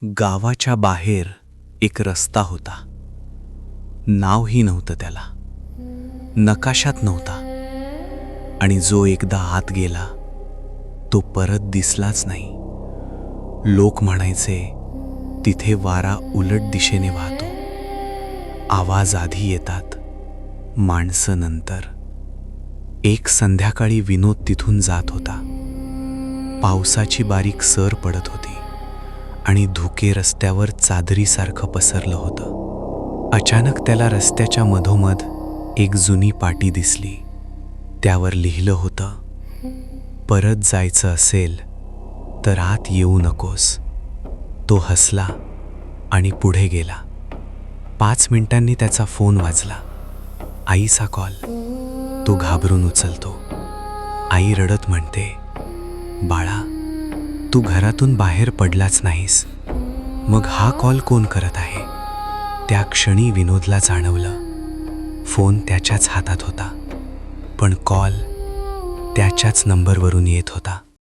गावाच्या बाहेर एक रस्ता होता. नावही नव्हतं त्याला, नकाशात नव्हता, आणि जो एकदा आत गेला तो परत दिसलाच नाही. लोक म्हणायचे, तिथे वारा उलट दिशेने वाहतो, आवाज आधी येतात, माणसं नंतर. एक संध्याकाळी विनोद तिथून जात होता. पावसाची बारीक सर पडत होती आणि धुके रस्त्यावर चादरीसारखं पसरलं होतं. अचानक त्याला रस्त्याच्या मधोमध एक जुनी पाटी दिसली. त्यावर लिहिलं होतं, परत जायचं असेल तर आत येऊ नकोस. तो हसला आणि पुढे गेला. 5 मिनिटांनी त्याचा फोन वाजला. आईचा कॉल. तो घाबरून उचलतो. आई रडत म्हणते, बाळा, तू घरातून बाहेर पडलाच नाहीस. मग हा कॉल कोण करत आहे? त्या क्षणी विनोदला जाणवलं, फोन त्याच्याच हातात होता, पण कॉल त्याच्याच नंबरवरून येत होता.